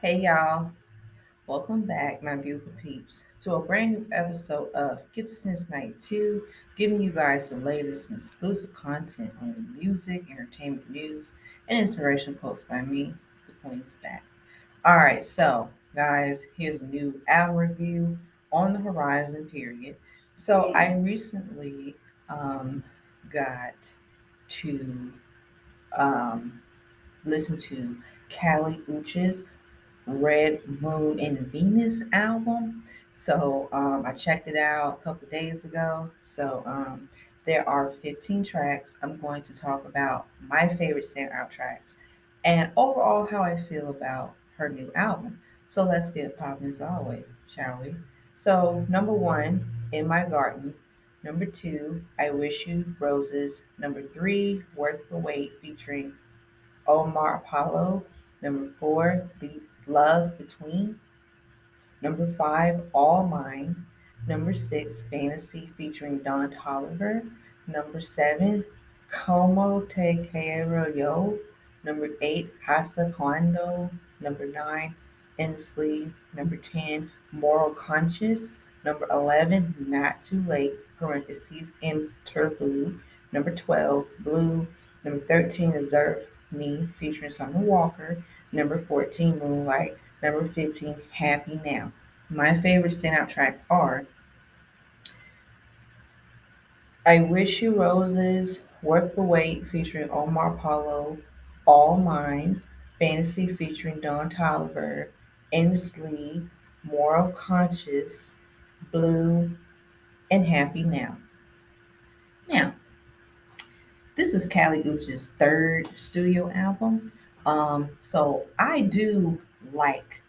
Hey y'all, welcome back, my beautiful peeps, to a brand new episode of Gibson's Night 2, giving you guys the latest and exclusive content on the music, entertainment news, and inspiration posts by me, the Queen's back. Alright, so guys, here's a new album review on the horizon, period. So I recently got to um, listen to Callie Uchis Red Moon and Venus album. So I checked it out a couple days ago. So there are 15 tracks. I'm going to talk about my favorite standout tracks and overall how I feel about her new album. So let's get it popping as always, shall we? So number one, In My Garden. Number two, I Wish You Roses. Number three, Worth the Wait featuring Omar Apollo. Number four, The Love Between. Number five, All Mine. Number six, Fantasy featuring Don Tolliver. Number seven, Como Te Quiero Yo. Number eight, Hasta Cuando. Number nine, Endlessly. Number 10, Moral Conscious. Number 11, Not Too Late, parentheses, interlude. Number 12, Blue. Number 13, Deserve Me featuring Summer Walker. Number 14, Moonlight. Number 15, Happy Now. My favorite standout tracks are I Wish You Roses, Worth the Wait featuring Omar Apollo, All Mine, Fantasy featuring Don Tolliver, Endlessly, Moral Conscious, Blue, and Happy Now. Now, this is Kali Uchis' third studio album. So I do like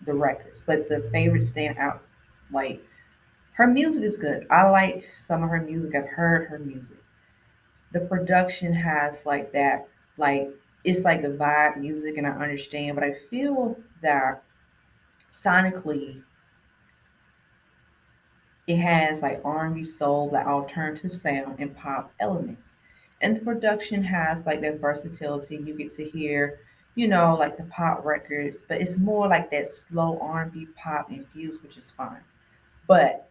the records, like the favorite standout, like her music is good. I like some of her music. I've heard her music. The production has like that, like it's like the vibe music, and I understand, but I feel that sonically it has like R&B soul, the alternative sound, and pop elements. And the production has like that versatility. You get to hear, like the pop records, but it's more like that slow R&B pop infused, which is fine. But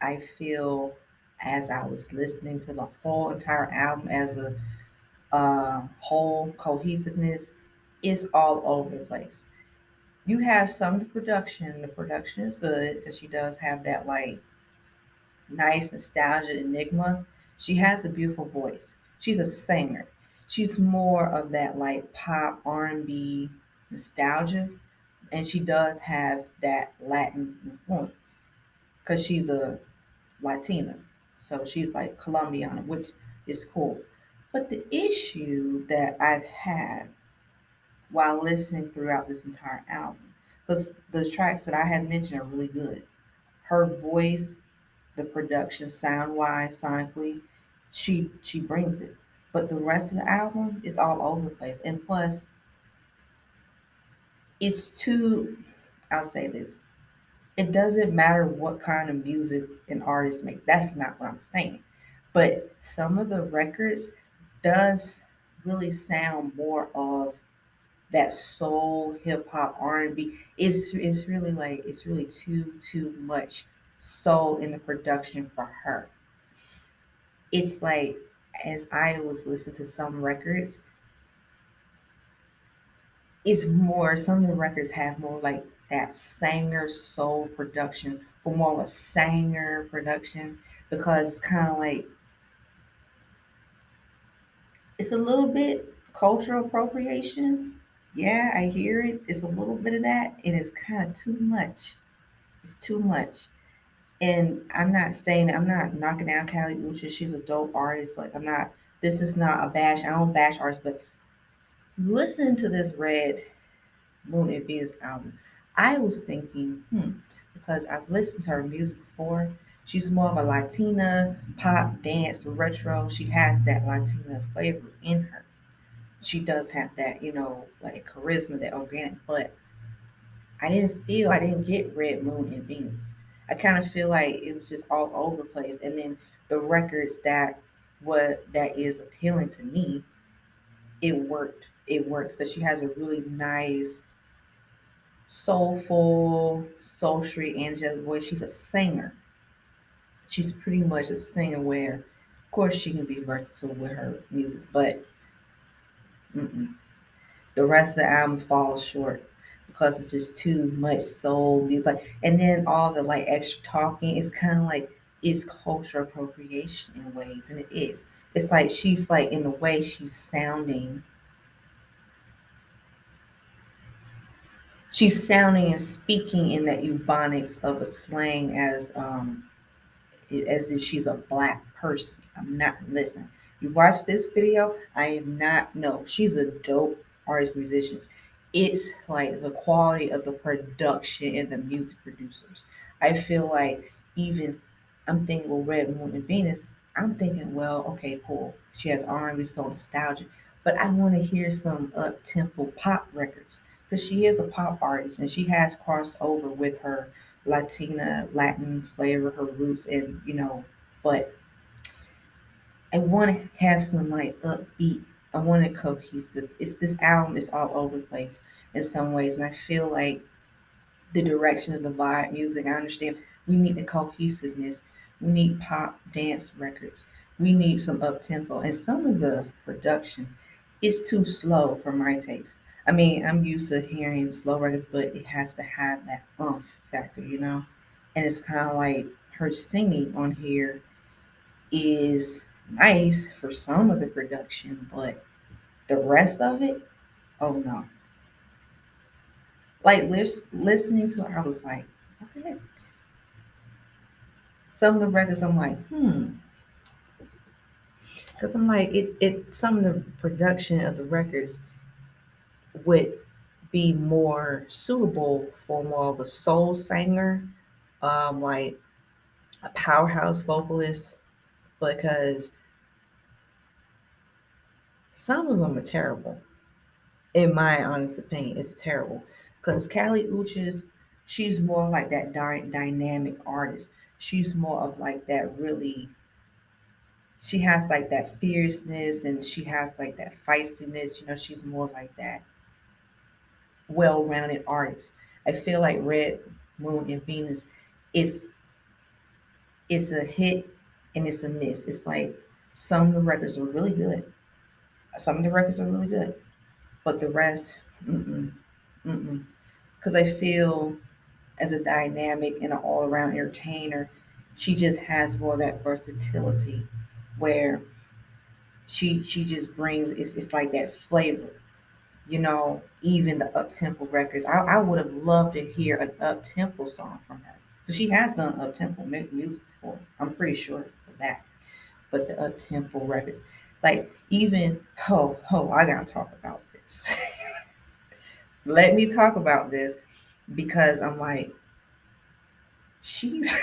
I feel as I was listening to the whole entire album as a whole cohesiveness, it's all over the place. You have some of the production. The production is good because she does have that like nice nostalgia enigma. She has a beautiful voice. She's a singer. She's more of that like pop R&B nostalgia, and she does have that Latin influence because she's a Latina. So she's like Colombiana, which is cool. But the issue that I've had while listening throughout this entire album, because the tracks that I had mentioned are really good. Her voice, the production, sound wise, sonically, she brings it. But the rest of the album is all over the place. And plus, it's too. I'll say this: it doesn't matter what kind of music an artist makes. That's not what I'm saying. But some of the records does really sound more of that soul, hip hop, R&B. It's really like it's really too much soul in the production for her. It's like as I was listening to some records, it's more some of the records have more like that singer soul production for more of a singer production because it's kind of like it's a little bit cultural appropriation. Yeah, I hear it. It's a little bit of that, and it's kind of too much. It's too much. And I'm not saying I'm not knocking down Kali Uchis. She's a dope artist. Like I'm not. This is not a bash. I don't bash artists, but listen to this Red Moon and Venus album. I was thinking, because I've listened to her music before. She's more of a Latina pop dance retro. She has that Latina flavor in her. She does have that, like charisma, that organic. But I didn't get Red Moon and Venus. I kind of feel like it was just all over the place. And then the records that is appealing to me, it worked. it works because she has a really nice, soulful, sultry, angelic voice. She's a singer. She's pretty much a singer where, of course, she can be versatile with her music, but mm-mm. The rest of the album falls short because it's just too much soul music. Like, and then all the like extra talking is kind of like it's cultural appropriation in ways, and it is. It's like she's like in the way she's sounding and speaking in that ebonics of a slang as if she's a black person. I'm not listen. You watch this video, I am not no, she's a dope artist musician. It's like the quality of the production and the music producers. I feel like even I'm thinking with Red Moon and Venus, I'm thinking, well, okay, cool. She has R&B, so nostalgic. But I want to hear some up tempo pop records. Because she is a pop artist and she has crossed over with her Latin flavor, her roots, and but I want to have some like upbeat. I want it cohesive. It's this album is all over the place in some ways, and I feel like the direction of the vibe music. I understand we need the cohesiveness. We need pop dance records. We need some up tempo, and some of the production is too slow for my taste. I mean, I'm used to hearing slow records, but it has to have that factor, you know. And it's kind of like her singing on here is nice for some of the production, but the rest of it, oh no. Like listening to it, I was like, what? Some of the records, I'm like, because I'm like, some of the production of the records would be more suitable for more of a soul singer, like a powerhouse vocalist, because some of them are terrible. In my honest opinion, it's terrible. Because Callie Uchis, she's more like that dynamic artist. She's more of like that really. She has like that fierceness and she has like that feistiness. You know, she's more like that well-rounded artist. I feel like Red Moon and Venus is it's a hit and it's a miss. It's like some of the records are really good. Some of the records are really good, but the rest, mm-mm, mm-mm. Because I feel as a dynamic and an all-around entertainer, she just has more of that versatility where she just brings it's like that flavor. You know, even the up tempo records. I would have loved to hear an up tempo song from her because she has done up tempo music before. I'm pretty sure of that. But the up tempo records, like even I gotta talk about this. Let me talk about this because I'm like she's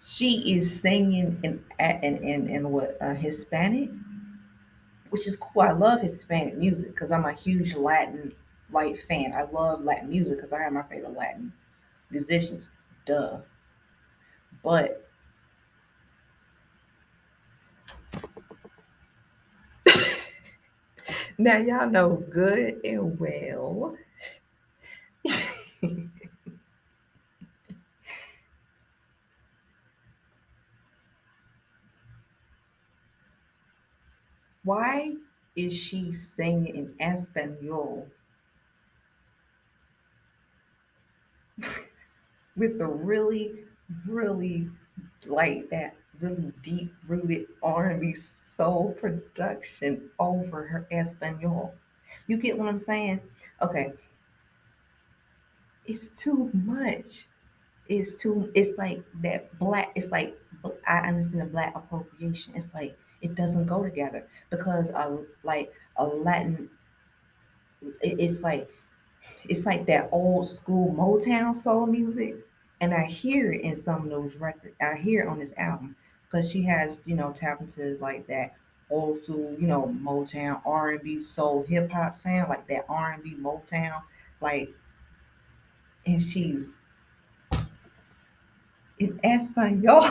she is singing in what Hispanic, which is cool. I love Hispanic music because I'm a huge Latin like fan. I love Latin music because I have my favorite Latin musicians. Duh. But now y'all know good and well why is she singing in Espanol with the really, really like that really deep rooted R&B soul production over her Espanol? You get what I'm saying? Okay, it's too much. It's like that black it's like I understand the black appropriation. It's like it doesn't go together because like a Latin it's like that old school Motown soul music, and I hear it in some of those records. I hear it on this album because she has tapped into like that old school Motown R&B soul hip hop sound, like that R&B Motown, like, and she's in Espanol.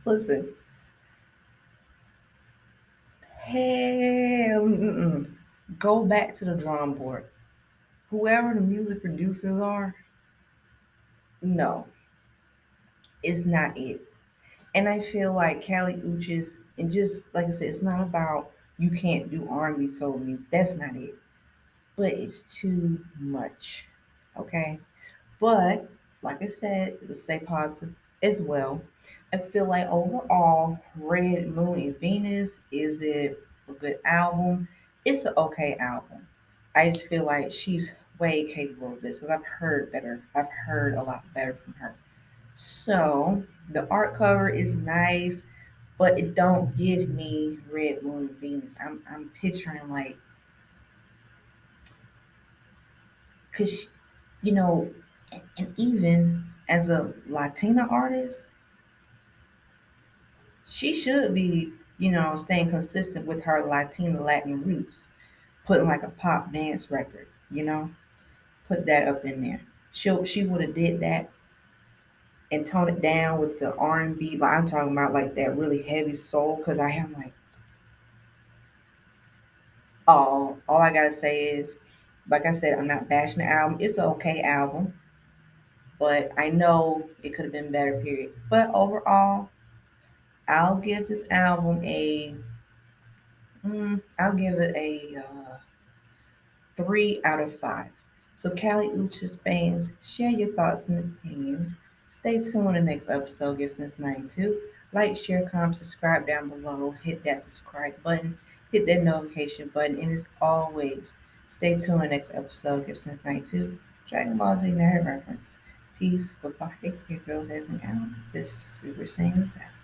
Listen, hell, mm-mm. Go back to the drawing board. Whoever the music producers are, no, it's not it. And I feel like Cali Uchis, and just like I said, it's not about you can't do R&B soul music. That's not it. But it's too much. Okay. But like I said, let's stay positive as well. I feel like overall, Red Moon and Venus, is it a good album? It's an okay album. I just feel like she's way capable of this because I've heard better. I've heard a lot better from her. So the art cover is nice, but it don't give me Red Moon and Venus. I'm picturing like, cause you know, and even as a Latina artist, she should be, staying consistent with her Latin roots, putting like a pop dance record, put that up in there. She would have did that and tone it down with the R&B. Like I'm talking about like that really heavy soul. Cause I am like, all I gotta say is, like I said, I'm not bashing the album. It's an okay album, but I know it could have been better. Period. But overall, I'll give this album I'll give it a 3 out of 5. So, Cali Uchis fans, share your thoughts and opinions. Stay tuned on the next episode, Give Since 92. Like, share, comment, subscribe down below. Hit that subscribe button, hit that notification button, and as always, stay tuned on the next episode, Give Since 92. Dragon Ball Z Nerd reference. Peace, bye bye. Your girls, as and out. This Super Saiyan's out.